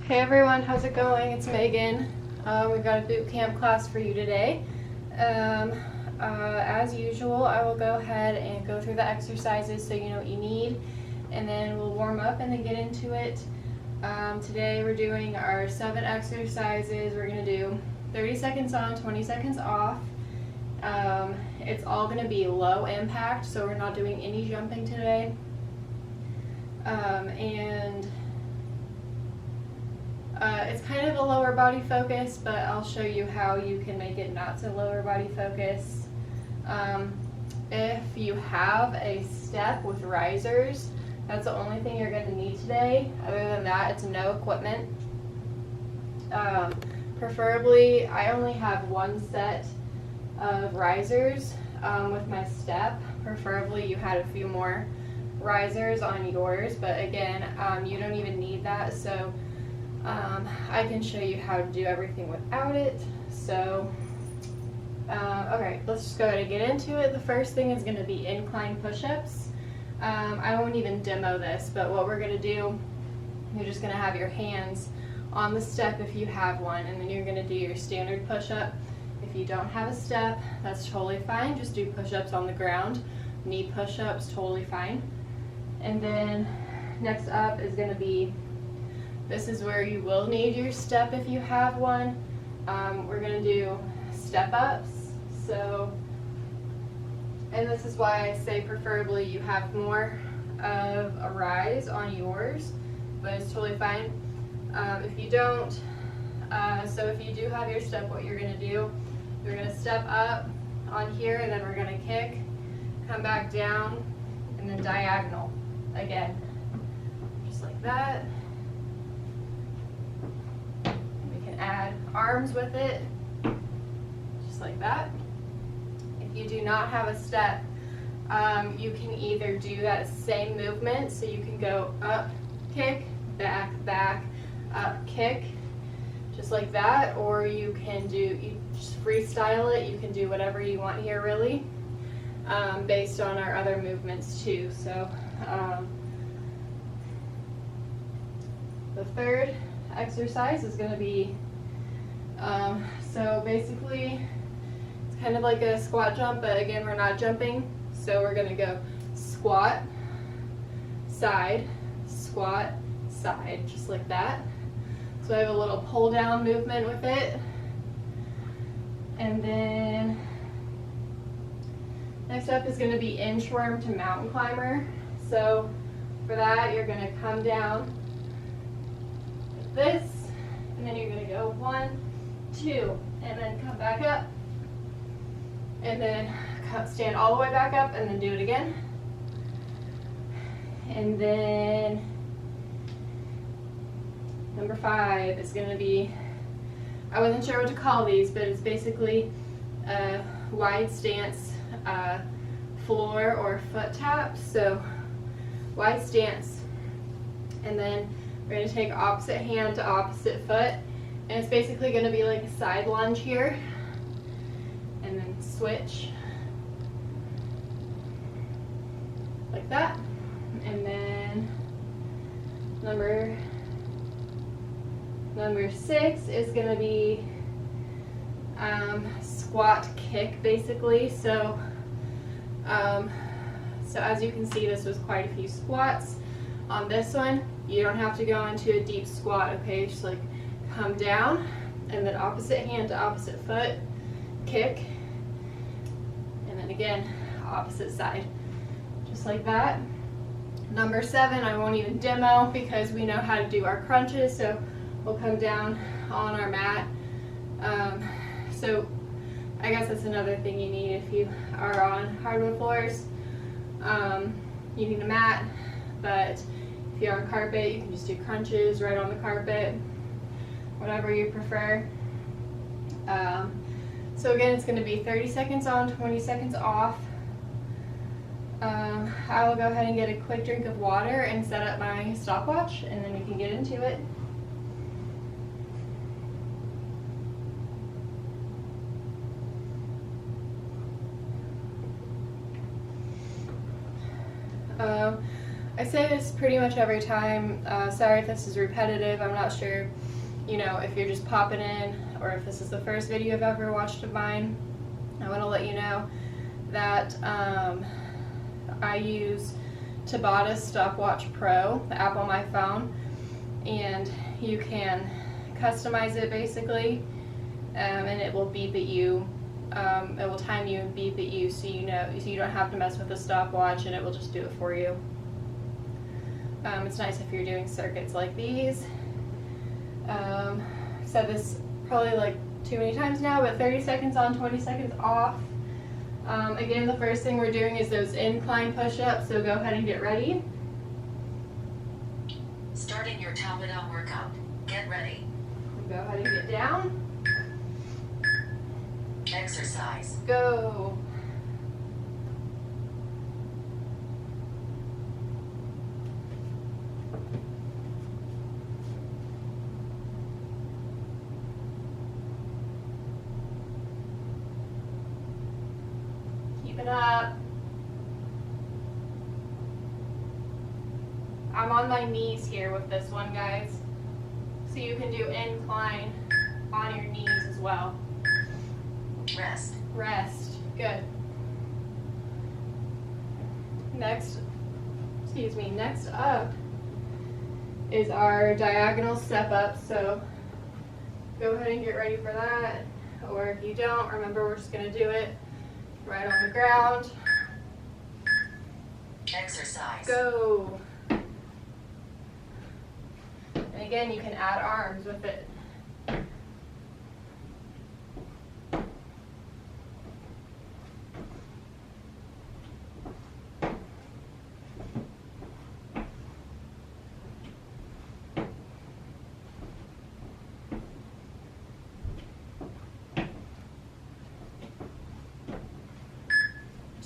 Hey everyone, how's it going? It's Megan. We've got a boot camp class for you today. As usual, I will go ahead and go through the exercises so you know what you need, and then we'll warm up and then get into it. Today we're doing our 7 exercises. We're going to do 30 seconds on, 20 seconds off. It's all going to be low impact, so we're not doing any jumping today. It's kind of a lower body focus, but I'll show you how you can make it not so lower body focus. If you have a step with risers, that's the only thing you're going to need today. Other than that, it's no equipment. Preferably, I only have 1 set of risers with my step. Preferably, you had a few more risers on yours, but again, you don't even need that. So I can show you how to do everything without it. So, okay, let's just go ahead and get into it. The first thing is going to be incline push-ups. I won't even demo this, but what we're going to do, you're just going to have your hands on the step if you have one, and then you're going to do your standard push-up. If you don't have a step, that's totally fine. Just do push-ups on the ground. Knee push-ups, totally fine. And then next up is going to be, this is where you will need your step if you have one. We're going to do step ups. So, and this is why I say preferably you have more of a rise on yours, but it's totally fine. If you don't, so if you do have your step, what you're going to do, you're going to step up on here, and then we're going to kick, come back down, and then diagonal again, just like that. Add arms with it, just like that. If you do not have a step, you can either do that same movement, so you can go up, kick, back, back, up, kick, just like that, or you can do, you just freestyle it. You can do whatever you want here, really, based on our other movements too. So the third exercise is going to be, so basically it's kind of like a squat jump, but again, we're not jumping. So we're going to go squat, side, squat, side, just like that. So I have a little pull down movement with it. And then next up is going to be inchworm to mountain climber. So for that, you're going to come down like this, and then you're going to go 1, 2, and then come back up, and then stand all the way back up, and then do it again. And then number 5 is going to be, I wasn't sure what to call these, but it's basically a wide stance floor or foot tap. So wide stance, and then we're going to take opposite hand to opposite foot, and it's basically going to be like a side lunge here, and then switch like that. And then number 6 is going to be squat kick, basically. So so as you can see, this was quite a few squats. On this one, you don't have to go into a deep squat, okay? Just like come down, and then opposite hand to opposite foot, kick, and then again, opposite side, just like that. Number 7, I won't even demo because we know how to do our crunches, so we'll come down on our mat. So I guess that's another thing you need if you are on hardwood floors. You need a mat, but if you're on carpet, you can just do crunches right on the carpet, whatever you prefer. So again, it's going to be 30 seconds on, 20 seconds off. I will go ahead and get a quick drink of water and set up my stopwatch, and then we can get into it. I say this pretty much every time. Sorry if this is repetitive. I'm not sure, you know, if you're just popping in or if this is the first video you've ever watched of mine. I want to let you know that I use Tabata Stopwatch Pro, the app on my phone, and you can customize it basically, and it will beep at you. It will time you and beep at you, so you know, so you don't have to mess with the stopwatch, and it will just do it for you. It's nice if you're doing circuits like these. I've said this probably like too many times now, but 30 seconds on, 20 seconds off. Again, the first thing we're doing is those incline push-ups, so go ahead and get ready. Starting your Tabata workout. Get ready. Go ahead and get down. Exercise. Go. Keep it up. I'm on my knees here with this one, guys. So you can do incline on your knees as well. Rest. Rest. Good. Next up is our diagonal step up. So go ahead and get ready for that. Or if you don't, remember we're just going to do it right on the ground. Exercise. Go. And again, you can add arms with it.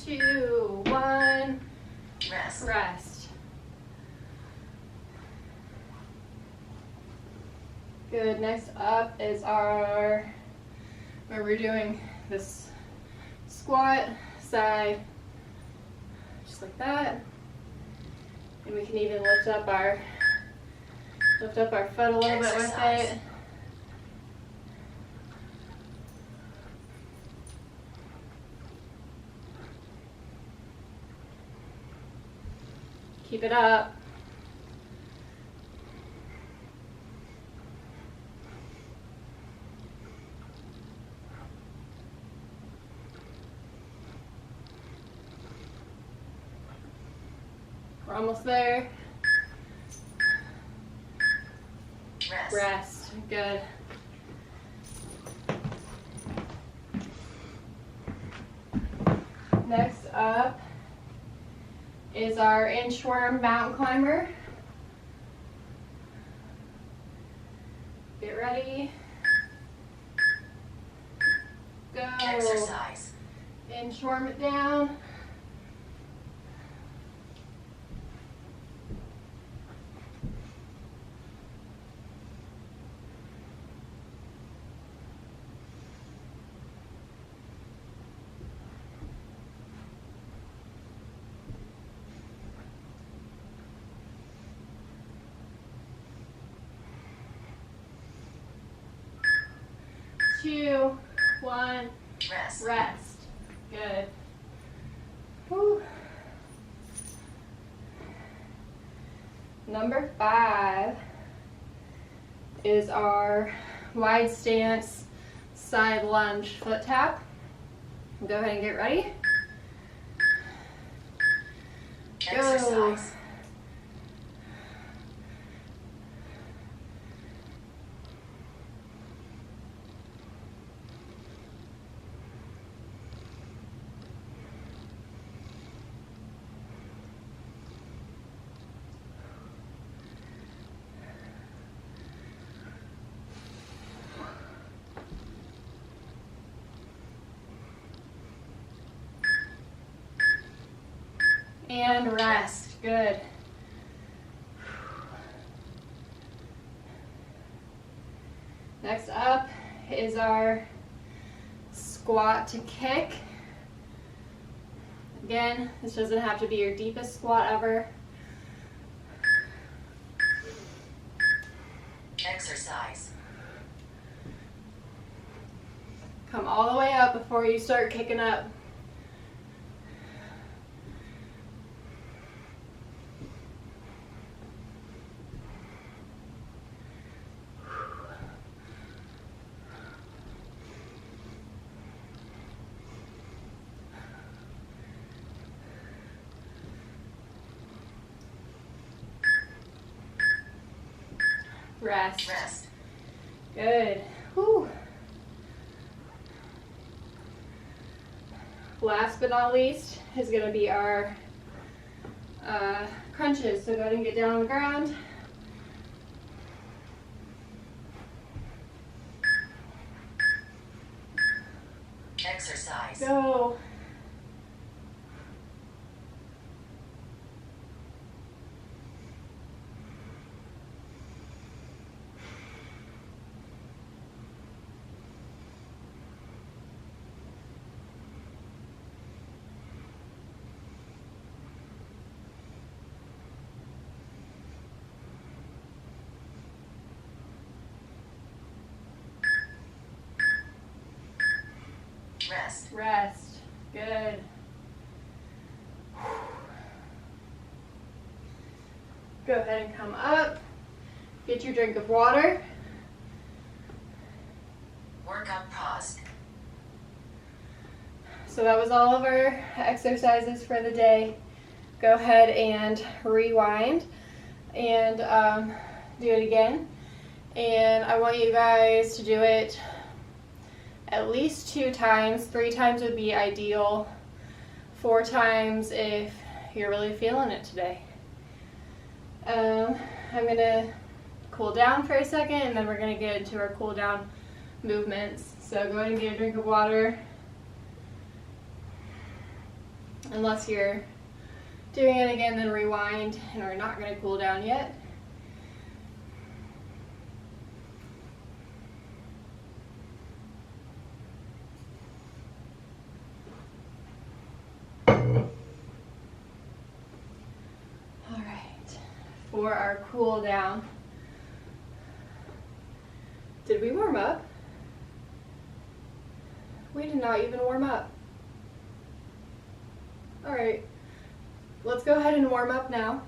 Two, one, Rest. rest. Good, next up is where we're doing this squat side, just like that. And we can even lift up our foot a little bit with it. Keep it up. We're almost there. Rest. Rest. Good. Next up is our inchworm mountain climber. Get ready. Go. Exercise. Inchworm it down. Two, one, Rest. rest. Good. Whew. Number 5 is our wide stance side lunge foot tap. Go ahead and get ready. Go. Exercise. And rest. Good. Next up is our squat to kick. Again, this doesn't have to be your deepest squat ever. Exercise. Come all the way up before you start kicking up. Rest. Rest. Good. Whew. Last but not least is going to be our crunches. So go ahead and get down on the ground. Exercise. Go. Rest. Rest. Good. Go ahead and come up. Get your drink of water. Workout paused. So that was all of our exercises for the day. Go ahead and rewind and do it again. And I want you guys to do it at least 2 times. 3 times would be ideal. 4 times if you're really feeling it today. I'm going to cool down for a second, and then we're going to get into our cool down movements. So go ahead and get a drink of water. Unless you're doing it again, then rewind, and we're not going to cool down yet. For our cool down. Did we warm up? We did not even warm up. All right, let's go ahead and warm up now.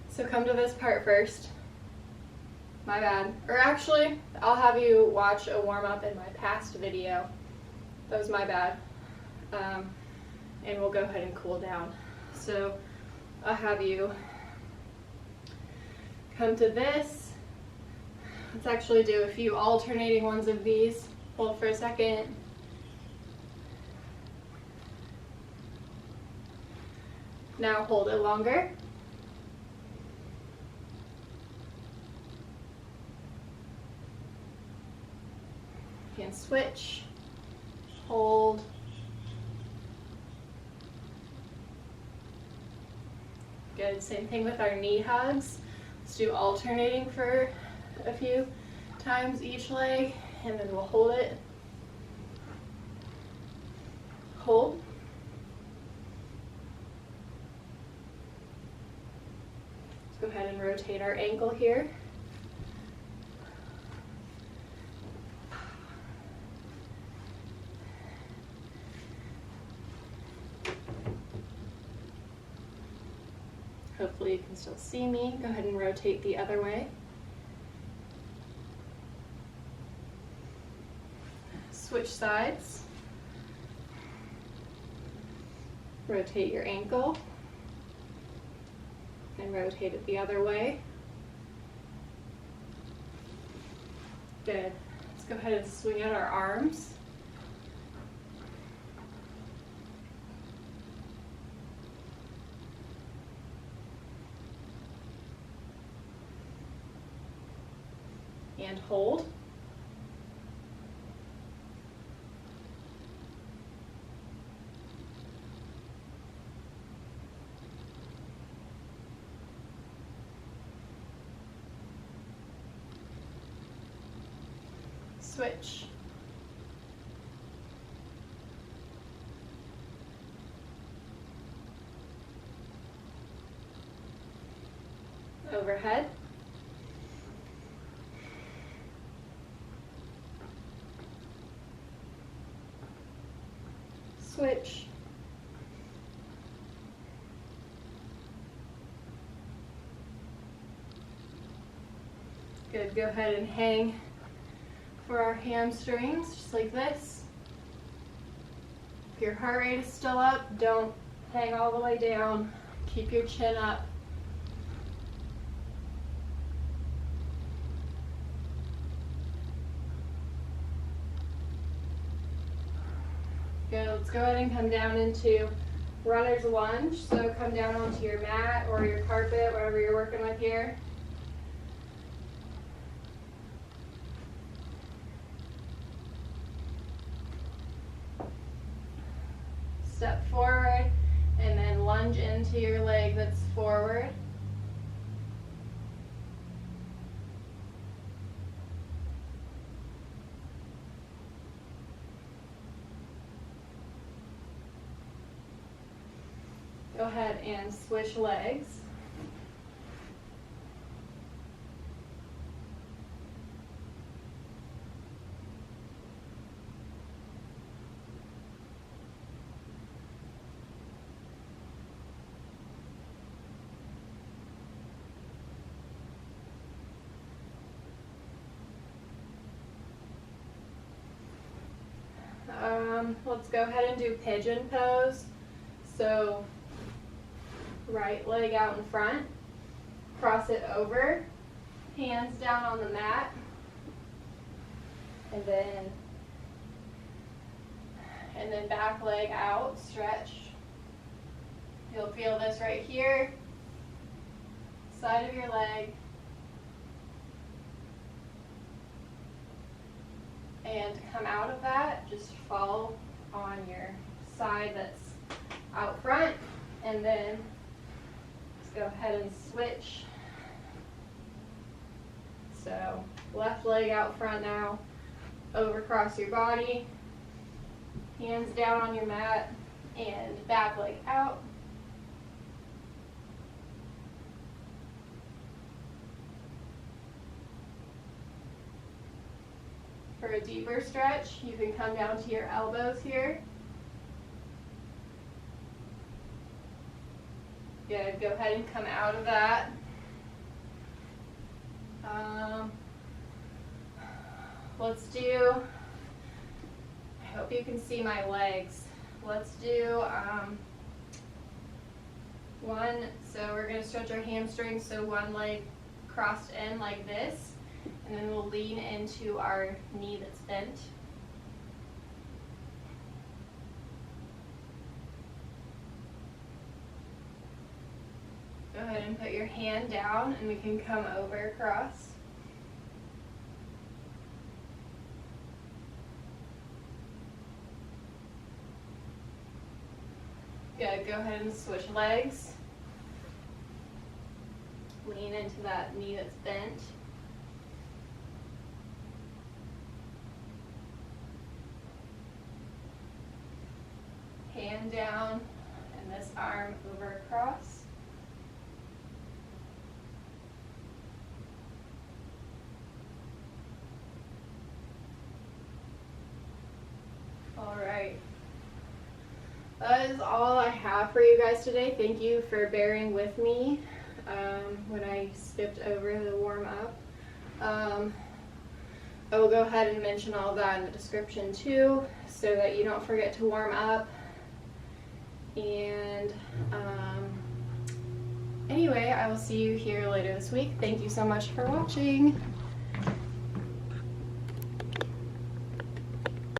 So come to this part first. My bad. Or actually, I'll have you watch a warm up in my past video. That was my bad. And we'll go ahead and cool down. So I'll have you come to this. Let's actually do a few alternating ones of these. Hold for a second. Now hold it longer. You can switch, hold. Good, same thing with our knee hugs. Let's do alternating for a few times each leg, and then we'll hold it. Hold. Let's go ahead and rotate our ankle here. Hopefully you can still see me. Go ahead and rotate the other way. Switch sides. Rotate your ankle. And rotate it the other way. Good. Let's go ahead and swing out our arms. And hold. Switch. Overhead. switch. Good, go ahead and hang for our hamstrings, just like this. If your heart rate is still up, don't hang all the way down. Keep your chin up. Good, let's go ahead and come down into runner's lunge. So come down onto your mat or your carpet, whatever you're working with here. Step forward and then lunge into your leg that's forward. Go ahead and switch legs. Let's go ahead and do pigeon pose. So right leg out in front, cross it over, hands down on the mat, and then back leg out, stretch. You'll feel this right here, side of your leg, and to come out of that, just fall on your side that's out front, and then let's go ahead and switch. So left leg out front now, over across your body, hands down on your mat, and back leg out. For a deeper stretch, you can come down to your elbows here. Good, go ahead and come out of that. Let's do, I hope you can see my legs. Let's do one, so we're going to stretch our hamstrings, so one leg crossed in like this, and then we'll lean into our knee that's bent. Go ahead and put your hand down, and we can come over across. Good, go ahead and switch legs. Lean into that knee that's bent. Hand down, and this arm over across. All right. That is all I have for you guys today. Thank you for bearing with me when I skipped over the warm-up. I will go ahead and mention all that in the description too, so that you don't forget to warm up. And anyway, I will see you here later this week. Thank you so much for watching.